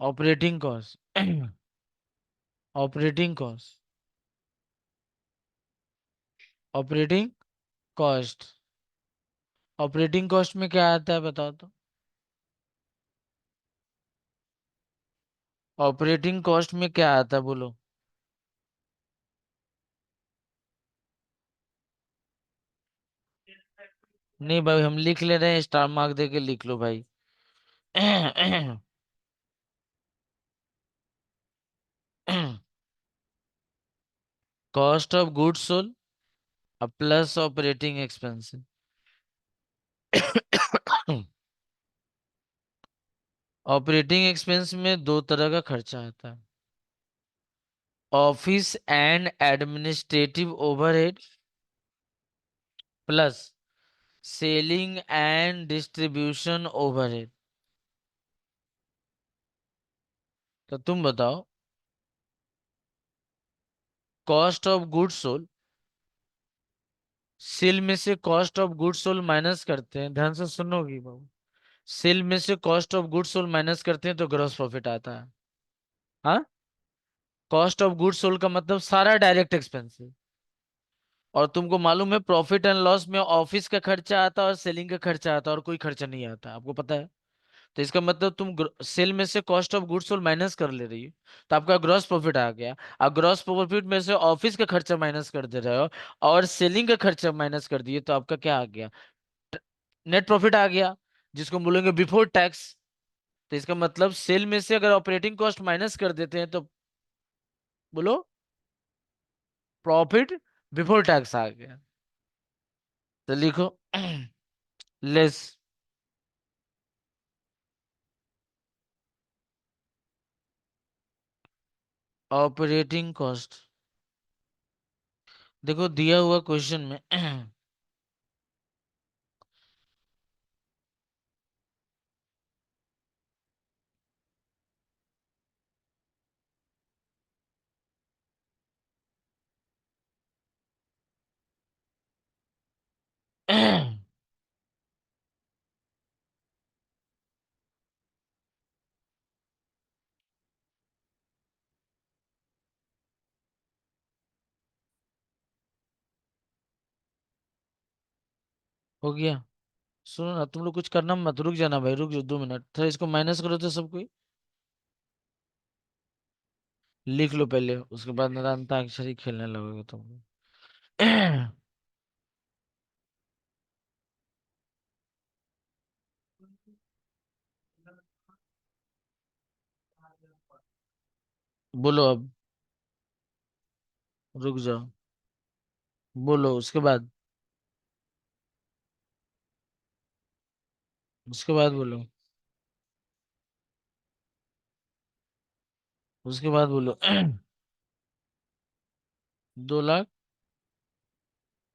Operating cost. Operating cost. Operating cost. Operating cost में क्या आता है बताओ तो? ऑपरेटिंग कॉस्ट में क्या आता है बोलो। नहीं भाई, हम लिख ले रहे हैं, स्टार मार्क दे के लिख लो भाई। Cost of goods sold plus operating expense. Operating expense में दो तरह का खर्चा आता है। Office and administrative overhead plus selling and distribution overhead. तो तुम बताओ, cost of goods sold, sale में से cost of goods sold minus करते हैं, ध्यान से सुनोगी बाबू। सेल में से cost of goods sold minus करते हैं तो ग्रॉस प्रॉफिट आता है। हाँ, कॉस्ट ऑफ गुड्स सोल्ड का मतलब सारा डायरेक्ट एक्सपेंस है। और तुमको मालूम है प्रॉफिट एंड लॉस में ऑफिस का खर्चा आता है और सेलिंग का खर्चा आता है, और कोई खर्चा नहीं आता, आपको पता है। तो इसका मतलब तुम सेल में से cost of goods sold minus कर ले रही हो, तो आपका ग्रॉस प्रॉफिट आ गया। और ग्रॉस प्रॉफिट में से ऑफिस का खर्चा माइनस कर दे रहे हो और सेलिंग का खर्चा माइनस कर दिए, तो आपका क्या आ गया? नेट प्रॉफिट आ गया, जिसको हम बोलेंगे बिफोर टैक्स। तो इसका मतलब सेल में से अगर ऑपरेटिंग कॉस्ट माइनस कर देते हैं तो बोलो, प्रॉफिट बिफोर टैक्स आ गया। तो लिखो लेस ऑपरेटिंग कॉस्ट। देखो दिया हुआ क्वेश्चन में हो गया। सुनो ना, तुम लोग कुछ करना मत, रुक जाना भाई, रुक जाओ 2 मिनट, थोड़ा इसको माइनस करो तो सब कोई लिख लो पहले, उसके बाद अंताक्षरी खेलने लगोगे तुम लोग। बोलो अब, रुक जाओ, बोलो उसके बाद, उसके बाद बोलो, उसके बाद बोलो। 2 लाख,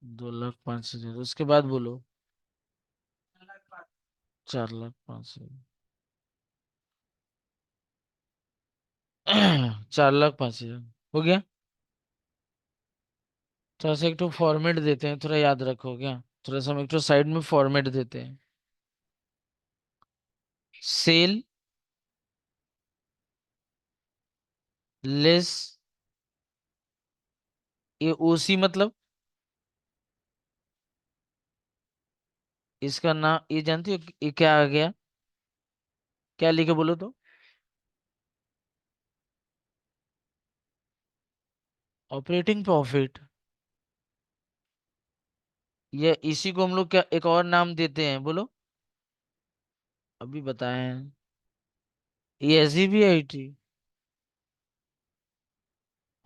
2,05,000, उसके बाद बोलो। 4,05,000। 4,05,000 हो गया। थोड़ा सा एक तो फॉर्मेट देते हैं, थोड़ा याद रखो क्या। थोड़ा सा हम एक तो साइड में फॉर्मेट देते हैं। सेल लेस, ये ओसी मतलब, इसका नाम ये जानती हो ये क्या आ गया? क्या लिखे बोलो तो। Operating profit. ये इसी को हम लोग क्या एक और नाम देते हैं बोलो, अभी बताए हैं। ये ऐसी भी आई थी।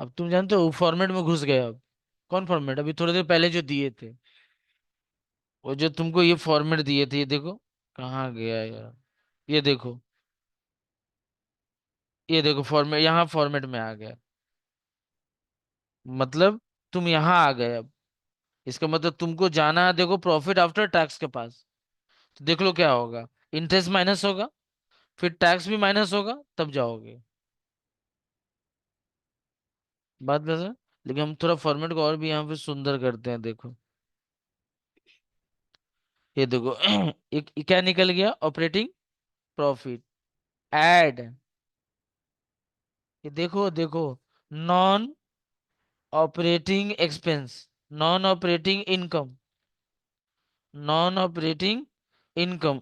अब तुम जानते हो फॉर्मेट में घुस गए अब। कौन फॉर्मेट? अभी थोड़ी देर पहले जो दिए थे, वो जो तुमको ये फॉर्मेट दिए थे, ये देखो कहाँ गया यार। ये देखो, ये देखो फॉर्मेट, यहाँ फॉर्मेट में आ गया। मतलब तुम यहाँ आ गए अब। इसका मतलब तुमको जाना है, देखो प्रॉफिट आफ्टर टैक्स के पास। तो देख लो क्या होगा। इंटरेस्ट माइनस होगा, फिर टैक्स भी माइनस होगा, तब जाओगे। बात वैसा, लेकिन हम थोड़ा फॉर्मेट को और भी यहाँ पे सुंदर करते हैं, देखो। ये देखो एक क्या निकल गया? ऑपरेटिंग प्रॉफिट एड, ये देखो देखो, non operating expense, non operating income, non operating income.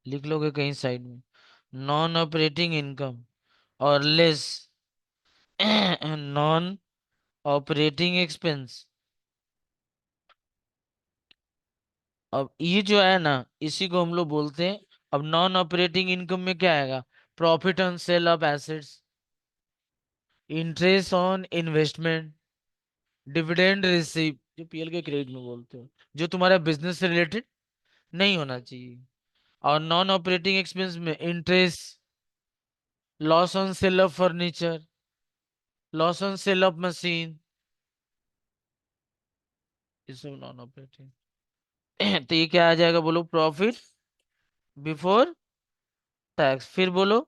लिख लोगे कहीं साइड में। नॉन ऑपरेटिंग इनकम और लेस नॉन ऑपरेटिंग एक्सपेंस। अब ये जो है ना, इसी को हम लोग बोलते हैं। अब नॉन ऑपरेटिंग इनकम में क्या आएगा? Profit on sale of assets, interest on investment, dividend receive, जो पीएल के क्रेडिट में बोलते हो, जो तुम्हारा बिजनेस से रिलेटेड नहीं होना चाहिए। और नॉन ऑपरेटिंग एक्सपेंस में interest, loss on sale of furniture, loss on sale of machine, ये सब नॉन ऑपरेटिंग। तो ये क्या आ जाएगा बोलो? Profit before tax. फिर बोलो,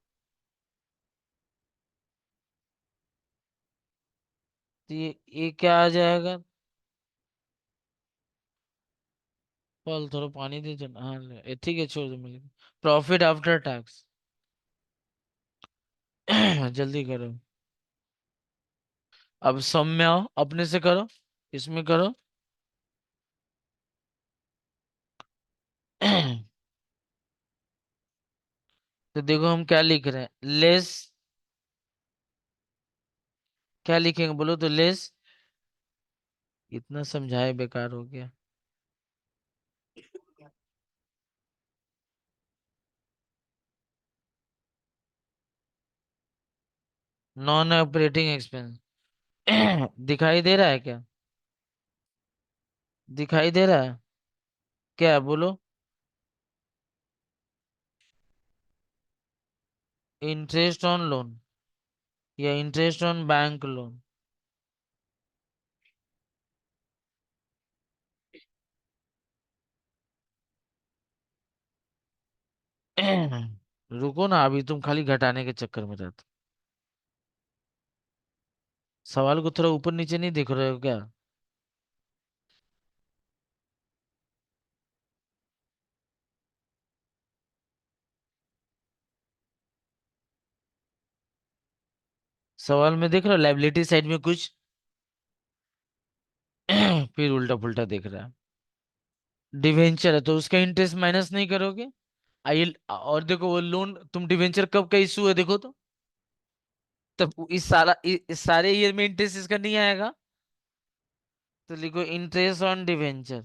तो ये क्या आ जाएगा? फल थोड़ा पानी दे चल, हाँ ठीक है, छोड़ दो मिल। Profit after tax. जल्दी करो। अब सम में आओ, अपने से करो, इसमें करो। तो देखो हम क्या लिख रहे हैं, लेस। क्या लिखेंगे बोलो तो? लेस। इतना समझाए बेकार हो गया। Non operating expense. दिखाई दे रहा है क्या? दिखाई दे रहा है क्या है? बोलो। इंटरेस्ट ऑन लोन या इंटरेस्ट ऑन बैंक लोन। रुको ना, अभी तुम खाली घटाने के चक्कर में रहते। सवाल को थोड़ा ऊपर नीचे नहीं देख रहे हो क्या? सवाल में देख रहे हो लाइबिलिटी साइड में कुछ, फिर उल्टा पुल्टा देख रहा है। डिवेंचर है तो उसका इंटरेस्ट माइनस नहीं करोगे? आई और देखो वो लोन, तुम डिवेंचर कब का इशू है देखो तो। तब इस सारे ईयर में इंटरेस्ट इसका नहीं आएगा। तो लिखो इंटरेस्ट ऑन डिवेंचर।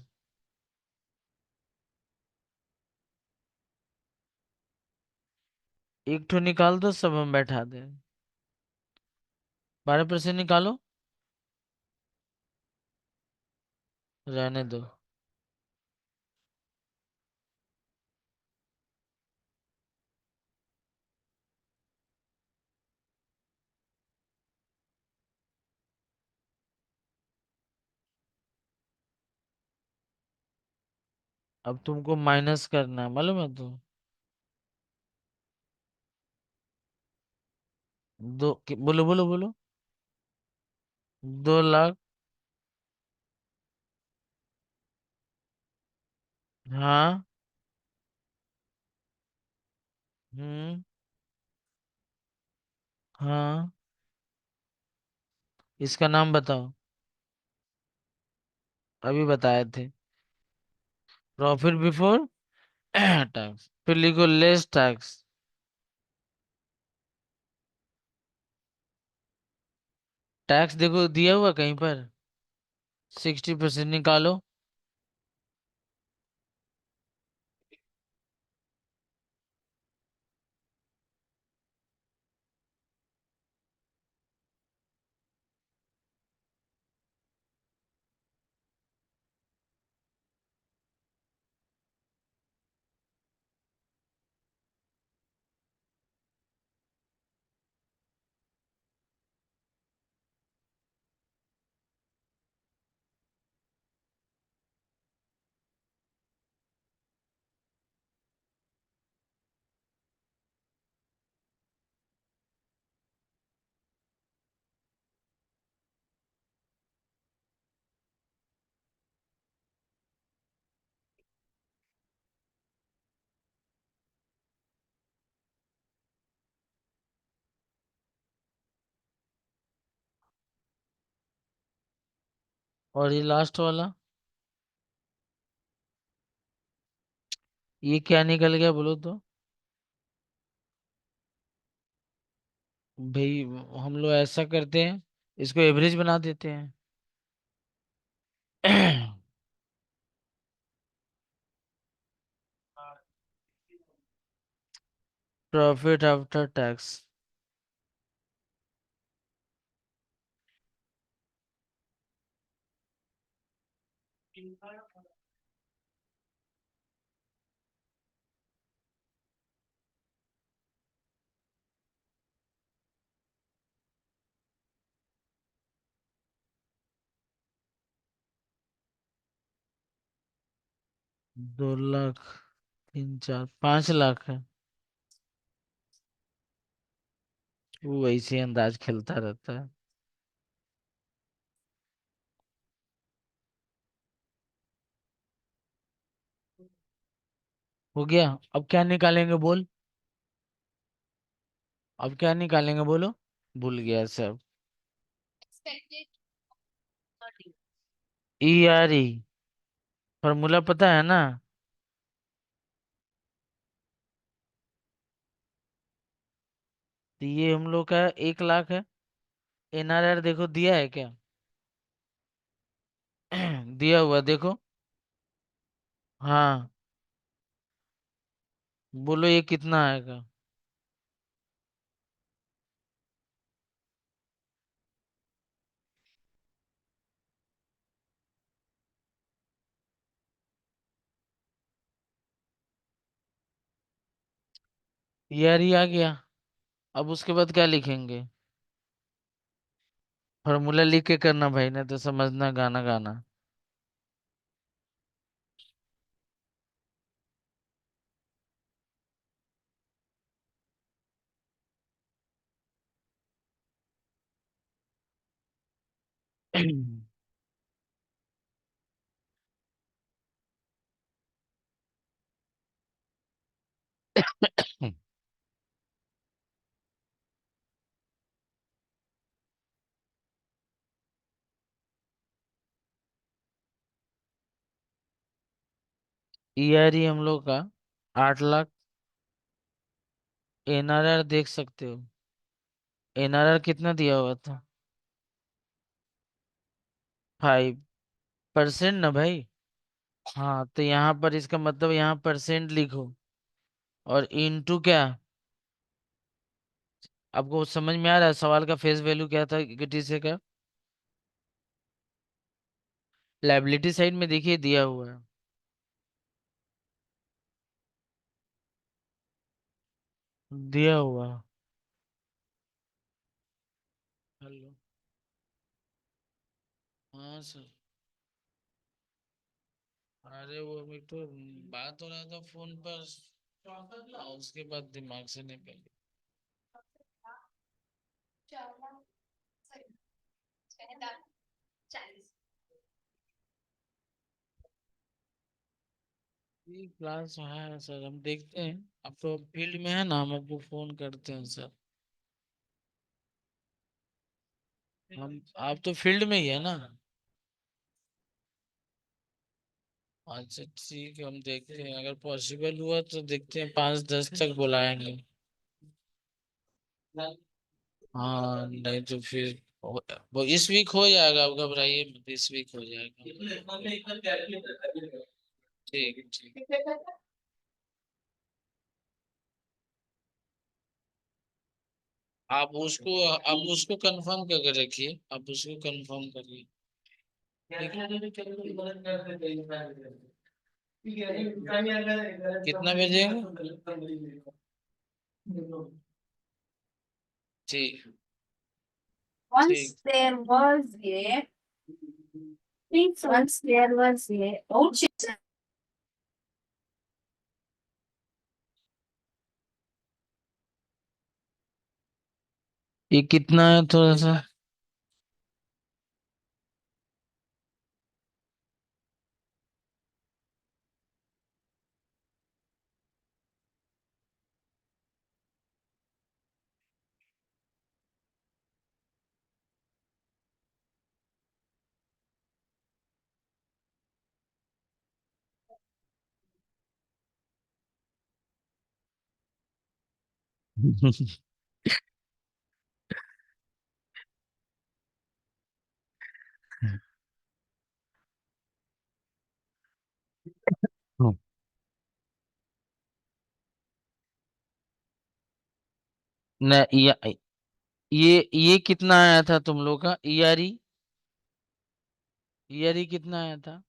एक ठो निकाल दो, सब हम बैठा दे। 12% निकालो। रहने दो। अब तुमको माइनस करना है, मालूम है तो। बोलो बोलो बोलो। 2 लाख। हाँ। हम्म। हाँ। इसका नाम बताओ। अभी बताए थे। Profit before tax. फिर लिखो लेस टैक्स। टैक्स देखो दिया हुआ कहीं पर। 60% निकालो। और ये लास्ट वाला, ये क्या निकल गया बोलो तो? भाई हम लोग ऐसा करते हैं, इसको एवरेज बना देते हैं। Profit after tax. 2 lakh, 3 4 5 lakh है। वो वैसे ही अंदाज खेलता रहता है। हो गया। अब क्या निकालेंगे बोल। अब क्या निकालेंगे बोलो। भूल गया सब।
एक्सपेक्टेड।
ERE फॉर्मूला पता है ना। तो ये हम लोग का 1 लाख है। NRR देखो दिया है क्या। दिया हुआ देखो। हाँ। बोलो ये कितना आएगा। ERE आ गया। अब उसके बाद क्या लिखेंगे। फॉर्मूला लिख के करना भाई, नहीं तो समझना गाना गाना। ERE हम लोग का 8 लाख। NRR देख सकते हो। NRR कितना दिया हुआ था। 5% ना भाई। हाँ तो यहाँ पर इसका मतलब यहाँ परसेंट लिखो। और इनटू क्या। आपको समझ में आ रहा है सवाल का फेस वैल्यू क्या था इक्विटी से का। लायबिलिटी साइड में देखिए दिया हुआ है। दिया हुआ है। हेलो। हाँ सर। अरे वो अभी तो बात हो रहा था फोन पर। उसके बाद दिमाग से निकल गया।
4 लाख। सही। 6 लाख 40।
ये क्लास है सर, हम देखते हैं। आप तो फील्ड में है ना, हम आपको फोन करते हैं सर। हम आप तो फील्ड में ही है ना। अच्छा ठीक है, हम देखते हैं अगर पॉसिबल हुआ तो देखते हैं 5-10 तक बुलाएंगे। हाँ नहीं तो फिर वो इस वीक हो जाएगा, आप घबराइए मत, इस वीक हो जाएगा। ठीक है, ठीक। आप उसको कंफर्म करके रखिए, आप उसको कंफर्म करिए। कितना बजे। ठीक।
Once
ठीक।
there was a once there was a ocean.
ये कितना है थोड़ा सा। हम्म। न ये कितना आया था तुम लोग का ईआरई? ईआरई कितना आया था?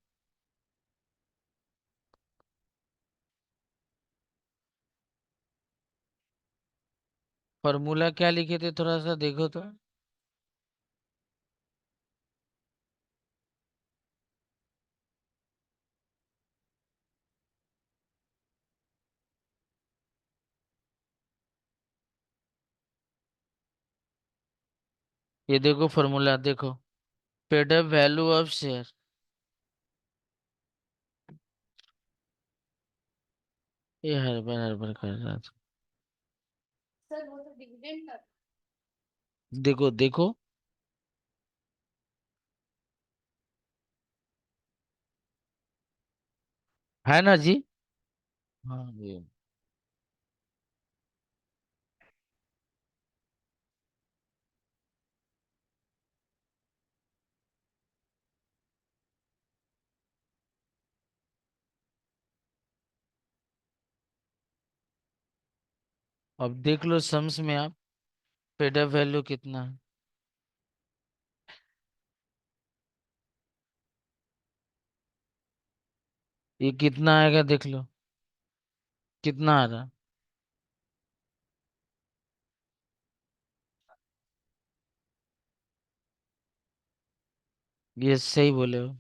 फॉर्मूला क्या लिखे थे, थोड़ा सा देखो तो। ये देखो फॉर्मूला देखो। Paid up value of share. ये हड़बड़ हड़बड़ कर रहा था।
सर वो तो डिविडेंड का।
देखो देखो। है ना जी? हाँ ये। अब देख लो सम्स में आप, पेड अप वैल्यू कितना है। ये कितना आएगा देख लो, कितना आ रहा। ये सही बोले हो।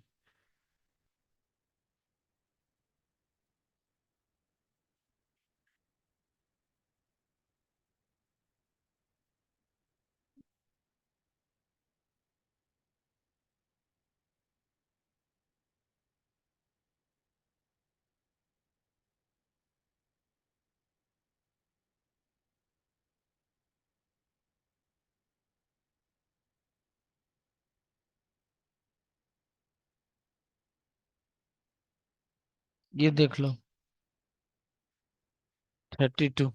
ये देख लो 32।